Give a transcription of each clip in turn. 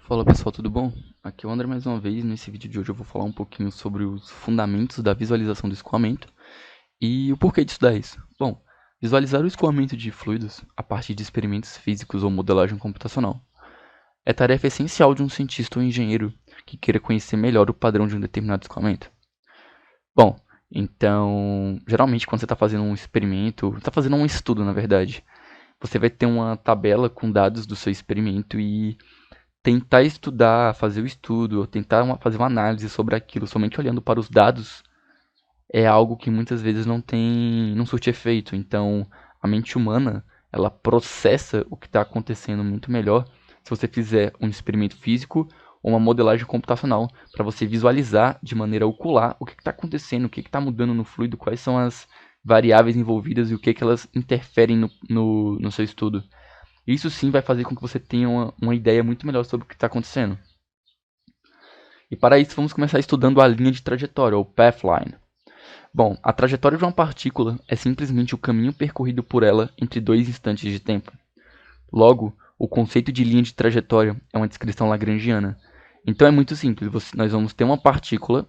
Fala pessoal, tudo bom? Aqui é o André mais uma vez. Nesse vídeo de hoje eu vou falar um pouquinho sobre os fundamentos da visualização do escoamento e o porquê de estudar isso. Bom, visualizar o escoamento de fluidos a partir de experimentos físicos ou modelagem computacional é tarefa essencial de um cientista ou engenheiro que queira conhecer melhor o padrão de um determinado escoamento. Bom, então, geralmente quando você está fazendo um experimento, está fazendo um estudo na verdade, você vai ter uma tabela com dados do seu experimento e tentar estudar, fazer o estudo, ou tentar fazer uma análise sobre aquilo somente olhando para os dados é algo que muitas vezes não surte efeito. Então, a mente humana, ela processa o que está acontecendo muito melhor se você fizer um experimento físico ou uma modelagem computacional para você visualizar de maneira ocular o que está acontecendo, o que está mudando no fluido, quais são as variáveis envolvidas e o que elas interferem no seu estudo. Isso sim vai fazer com que você tenha uma ideia muito melhor sobre o que está acontecendo. E para isso vamos começar estudando a linha de trajetória, ou pathline. Bom, a trajetória de uma partícula é simplesmente o caminho percorrido por ela entre dois instantes de tempo. Logo, o conceito de linha de trajetória é uma descrição lagrangiana. Então é muito simples, nós vamos ter uma partícula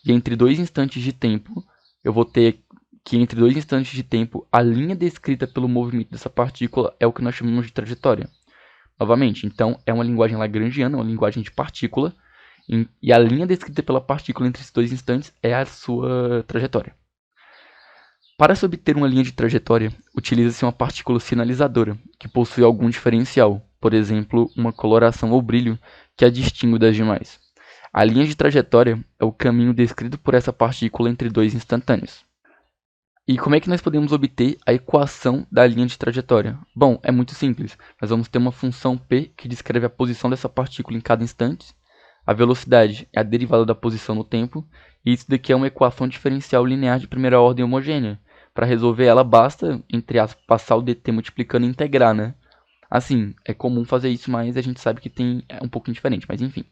e entre dois instantes de tempo, eu vou ter que entre dois instantes de tempo, a linha descrita pelo movimento dessa partícula é o que nós chamamos de trajetória. Novamente, então é uma linguagem lagrangiana, uma linguagem de partícula, e a linha descrita pela partícula entre esses dois instantes é a sua trajetória. Para se obter uma linha de trajetória, utiliza-se uma partícula sinalizadora, que possui algum diferencial, por exemplo, uma coloração ou brilho que a distingue das demais. A linha de trajetória é o caminho descrito por essa partícula entre dois instantâneos. E como é que nós podemos obter a equação da linha de trajetória? Bom, é muito simples. Nós vamos ter uma função p que descreve a posição dessa partícula em cada instante. A velocidade é a derivada da posição no tempo. E isso daqui é uma equação diferencial linear de primeira ordem homogênea. Para resolver ela, basta, entre aspas, passar o dt multiplicando e integrar, né? Assim, é comum fazer isso, mas a gente sabe que é um pouquinho diferente, mas enfim.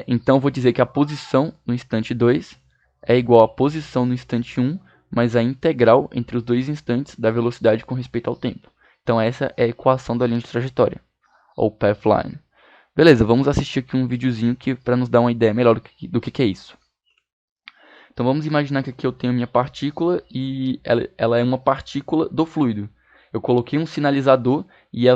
Então, vou dizer que a posição no instante 2 é igual à posição no instante 1 mais a integral entre os dois instantes da velocidade com respeito ao tempo. Então essa é a equação da linha de trajetória, ou pathline. Beleza, vamos assistir aqui um videozinho para nos dar uma ideia melhor do que é isso. Então vamos imaginar que aqui eu tenho a minha partícula e ela é uma partícula do fluido. Eu coloquei um sinalizador e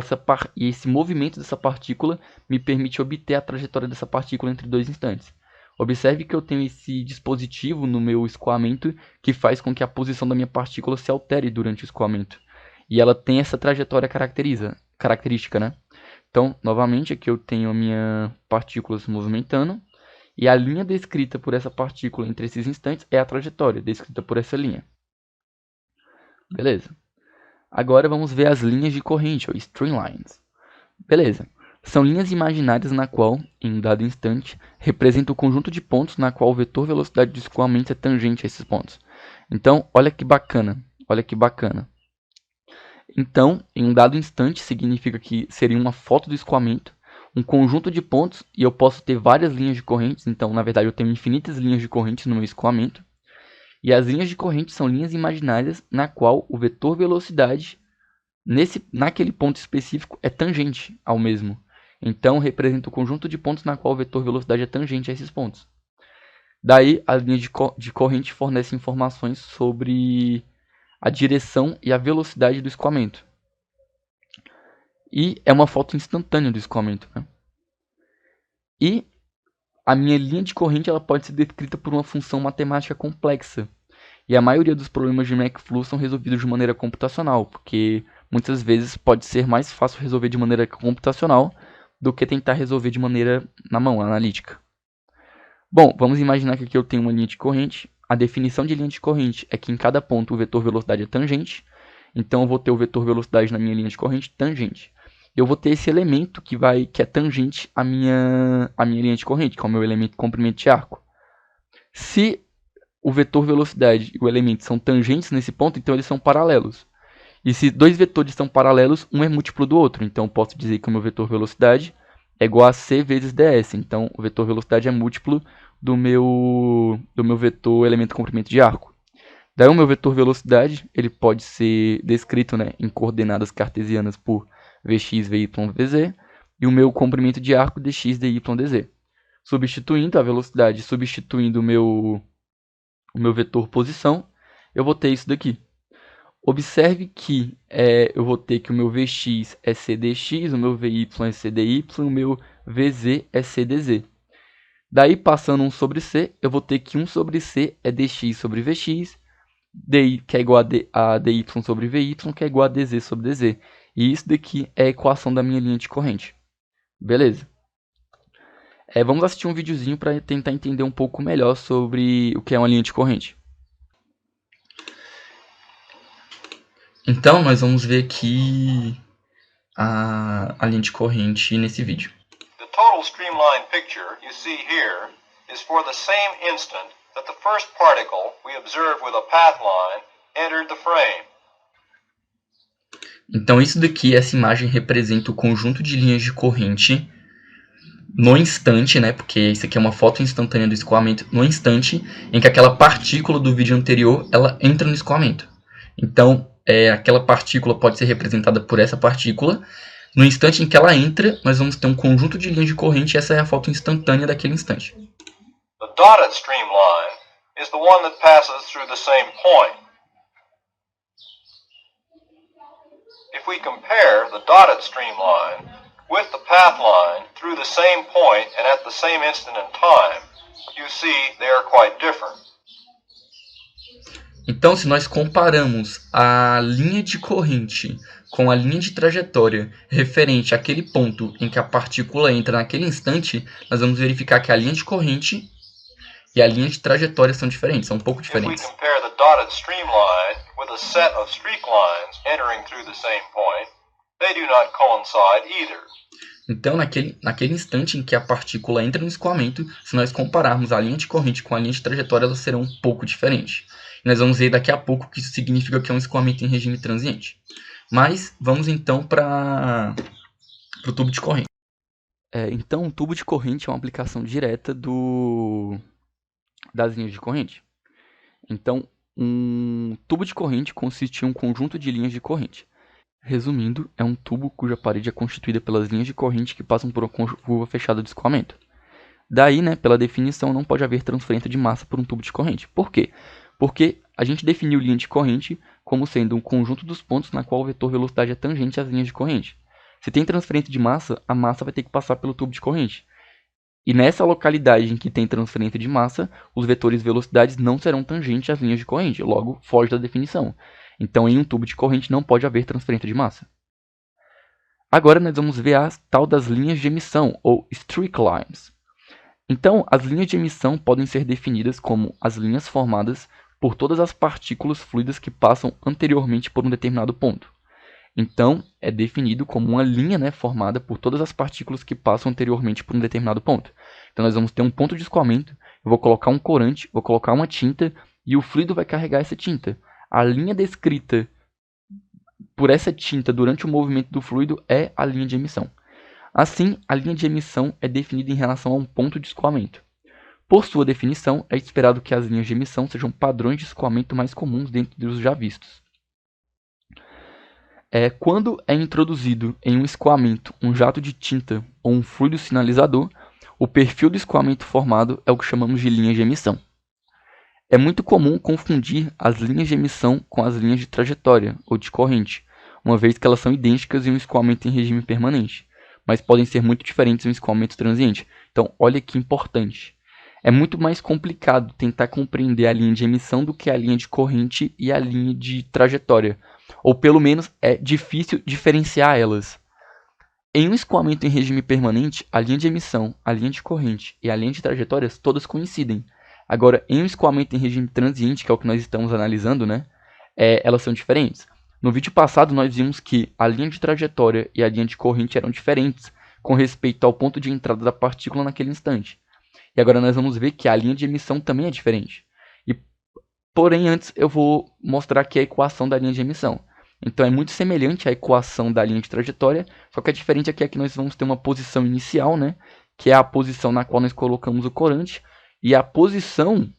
esse movimento dessa partícula me permite obter a trajetória dessa partícula entre dois instantes. Observe que eu tenho esse dispositivo no meu escoamento que faz com que a posição da minha partícula se altere durante o escoamento. E ela tem essa trajetória característica, né? Então, novamente, aqui eu tenho a minha partícula se movimentando. E a linha descrita por essa partícula entre esses instantes é a trajetória, descrita por essa linha. Beleza. Agora vamos ver as linhas de corrente, ou streamlines. Beleza. São linhas imaginárias na qual, em um dado instante, representa o conjunto de pontos na qual o vetor velocidade de escoamento é tangente a esses pontos. Então, olha que bacana. Olha que bacana. Então, em um dado instante, significa que seria uma foto do escoamento, um conjunto de pontos, e eu posso ter várias linhas de correntes. Então, na verdade, eu tenho infinitas linhas de correntes no meu escoamento. E as linhas de corrente são linhas imaginárias na qual o vetor velocidade naquele ponto específico é tangente ao mesmo. Então, representa o conjunto de pontos na qual o vetor velocidade é tangente a esses pontos. Daí, a linha de corrente fornece informações sobre a direção e a velocidade do escoamento. E é uma foto instantânea do escoamento, né? E a minha linha de corrente ela pode ser descrita por uma função matemática complexa. E a maioria dos problemas de MathFlow são resolvidos de maneira computacional, porque muitas vezes pode ser mais fácil resolver de maneira computacional do que tentar resolver de maneira na mão, analítica. Bom, vamos imaginar que aqui eu tenho uma linha de corrente. A definição de linha de corrente é que em cada ponto o vetor velocidade é tangente. Então eu vou ter o vetor velocidade na minha linha de corrente tangente. Eu vou ter esse elemento que é tangente à minha linha de corrente, que é o meu elemento comprimento de arco. Se o vetor velocidade e o elemento são tangentes nesse ponto, então eles são paralelos. E se dois vetores são paralelos, um é múltiplo do outro. Então eu posso dizer que o meu vetor velocidade é igual a c vezes ds. Então o vetor velocidade é múltiplo do meu vetor elemento comprimento de arco. Daí o meu vetor velocidade ele pode ser descrito, né, em coordenadas cartesianas por vx, vy, vz. e o meu comprimento de arco dx, dy, dz. Substituindo a velocidade, substituindo o meu vetor posição, eu vou ter isso daqui. Observe que eu vou ter que o meu Vx é cdx, o meu Vy é cdy, o meu Vz é cdz. Daí, passando 1 sobre c, eu vou ter que 1 sobre c é dx sobre vx, dy, que é igual a dy sobre vy, que é igual a dz sobre dz. E isso daqui é a equação da minha linha de corrente. Beleza. Vamos assistir um videozinho para tentar entender um pouco melhor sobre o que é uma linha de corrente. Então, nós vamos ver aqui a linha de corrente nesse vídeo. The total streamline picture you see here is for the same instant that the first particle we observe with a path line entered the frame. Então, isso daqui, essa imagem representa o conjunto de linhas de corrente no instante, né? Porque isso aqui é uma foto instantânea do escoamento, no instante em que aquela partícula do vídeo anterior ela entra no escoamento. Então, aquela partícula pode ser representada por essa partícula. No instante em que ela entra, nós vamos ter um conjunto de linhas de corrente e essa é a foto instantânea daquele instante. The dotted streamline is the one that passes through the same point. If we compare the dotted streamline with the path line through the same point and at the same instant in time, you see they are quite different. Então, se nós comparamos a linha de corrente com a linha de trajetória referente àquele ponto em que a partícula entra naquele instante, nós vamos verificar que a linha de corrente e a linha de trajetória são diferentes, são um pouco diferentes. If we compare the dotted streamline with a set of streak lines entering through the same point, they do not coincide either. Então, naquele instante em que a partícula entra no escoamento, se nós compararmos a linha de corrente com a linha de trajetória, elas serão um pouco diferentes. E nós vamos ver daqui a pouco que isso significa que é um escoamento em regime transiente. Mas vamos então para o tubo de corrente. Então, o tubo de corrente é uma aplicação direta das linhas de corrente. Então, um tubo de corrente consiste em um conjunto de linhas de corrente. Resumindo, é um tubo cuja parede é constituída pelas linhas de corrente que passam por uma curva fechada de escoamento. Daí, pela definição, não pode haver transferência de massa por um tubo de corrente. Por quê? Porque a gente definiu linha de corrente como sendo um conjunto dos pontos na qual o vetor velocidade é tangente às linhas de corrente. Se tem transferência de massa, a massa vai ter que passar pelo tubo de corrente. E nessa localidade em que tem transferência de massa, os vetores velocidades não serão tangentes às linhas de corrente, logo foge da definição. Então, em um tubo de corrente não pode haver transferência de massa. Agora, nós vamos ver a tal das linhas de emissão, ou streak lines. Então, as linhas de emissão podem ser definidas como as linhas formadas por todas as partículas fluidas que passam anteriormente por um determinado ponto. Então, é definido como uma linha formada por todas as partículas que passam anteriormente por um determinado ponto. Então, nós vamos ter um ponto de escoamento, eu vou colocar um corante, vou colocar uma tinta e o fluido vai carregar essa tinta. A linha descrita por essa tinta durante o movimento do fluido é a linha de emissão. Assim, a linha de emissão é definida em relação a um ponto de escoamento. Por sua definição, é esperado que as linhas de emissão sejam padrões de escoamento mais comuns dentro dos já vistos. Quando é introduzido em um escoamento um jato de tinta ou um fluido sinalizador, o perfil do escoamento formado é o que chamamos de linha de emissão. É muito comum confundir as linhas de emissão com as linhas de trajetória ou de corrente, uma vez que elas são idênticas em um escoamento em regime permanente, mas podem ser muito diferentes em um escoamento transiente. Então, olha que importante. É muito mais complicado tentar compreender a linha de emissão do que a linha de corrente e a linha de trajetória, ou pelo menos é difícil diferenciar elas. Em um escoamento em regime permanente, a linha de emissão, a linha de corrente e a linha de trajetórias todas coincidem. Agora, em um escoamento em regime transiente, que é o que nós estamos analisando, elas são diferentes. No vídeo passado, nós vimos que a linha de trajetória e a linha de corrente eram diferentes com respeito ao ponto de entrada da partícula naquele instante. E agora nós vamos ver que a linha de emissão também é diferente. Porém, antes eu vou mostrar aqui a equação da linha de emissão. Então, é muito semelhante à equação da linha de trajetória, só que a diferença aqui é que nós vamos ter uma posição inicial, que é a posição na qual nós colocamos o corante, e a posição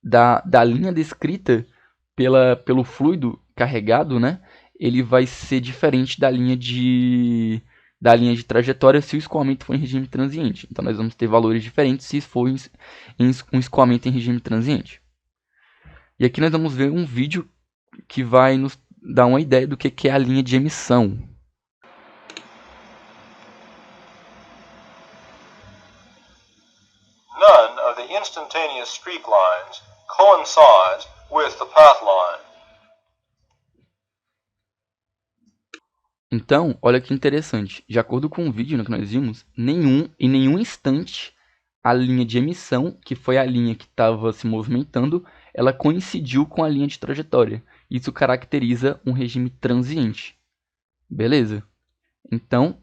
da linha descrita pelo fluido carregado, ele vai ser diferente da linha da linha de trajetória se o escoamento for em regime transiente. Então nós vamos ter valores diferentes se for em um escoamento em regime transiente. E aqui nós vamos ver um vídeo que vai nos dar uma ideia do que é a linha de emissão. None of the instantaneous streak lines coincides with the path line. Então, olha que interessante. De acordo com o vídeo que nós vimos, em nenhum instante a linha de emissão, que foi a linha que estava se movimentando, ela coincidiu com a linha de trajetória. Isso caracteriza um regime transiente. Beleza? Então,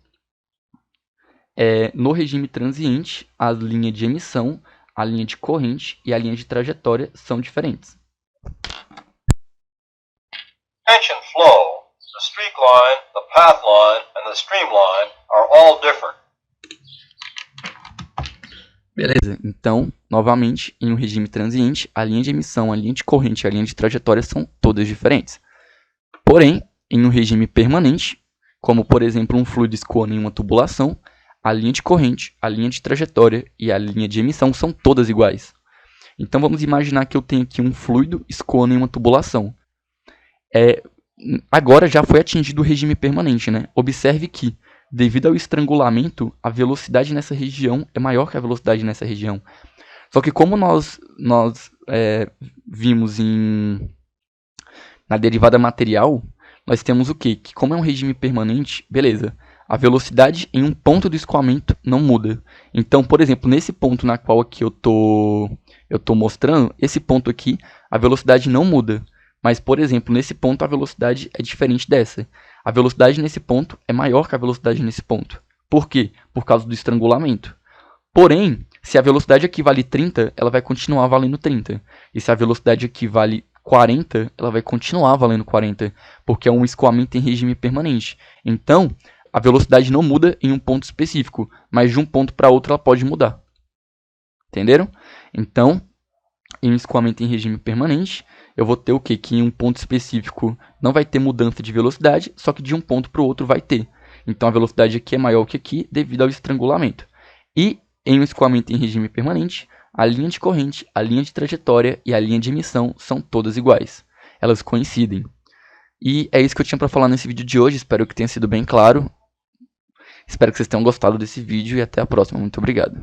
no regime transiente, a linha de emissão, a linha de corrente e a linha de trajetória são diferentes. Tension flow, the streak line, the path line, and the streamline are all different. Beleza, então, novamente, em um regime transiente, a linha de emissão, a linha de corrente e a linha de trajetória são todas diferentes. Porém, em um regime permanente, como por exemplo um fluido escoando em uma tubulação, a linha de corrente, a linha de trajetória e a linha de emissão são todas iguais. Então vamos imaginar que eu tenho aqui um fluido escoando em uma tubulação. Agora já foi atingido o regime permanente, né? Observe que, devido ao estrangulamento, a velocidade nessa região é maior que a velocidade nessa região. Só que como nós vimos na derivada material, nós temos o quê? Que como é um regime permanente, beleza, a velocidade em um ponto do escoamento não muda. Então, por exemplo, nesse ponto na qual aqui eu tô mostrando, esse ponto aqui, a velocidade não muda. Mas, por exemplo, nesse ponto a velocidade é diferente dessa. A velocidade nesse ponto é maior que a velocidade nesse ponto. Por quê? Por causa do estrangulamento. Porém, se a velocidade aqui vale 30, ela vai continuar valendo 30. E se a velocidade aqui vale 40, ela vai continuar valendo 40. Porque é um escoamento em regime permanente. Então, a velocidade não muda em um ponto específico. Mas de um ponto para outro ela pode mudar. Entenderam? Então, em um escoamento em regime permanente, eu vou ter o quê? Que em um ponto específico não vai ter mudança de velocidade, só que de um ponto para o outro vai ter. Então a velocidade aqui é maior que aqui devido ao estrangulamento. E em um escoamento em regime permanente, a linha de corrente, a linha de trajetória e a linha de emissão são todas iguais. Elas coincidem. E é isso que eu tinha para falar nesse vídeo de hoje. Espero que tenha sido bem claro. Espero que vocês tenham gostado desse vídeo e até a próxima. Muito obrigado.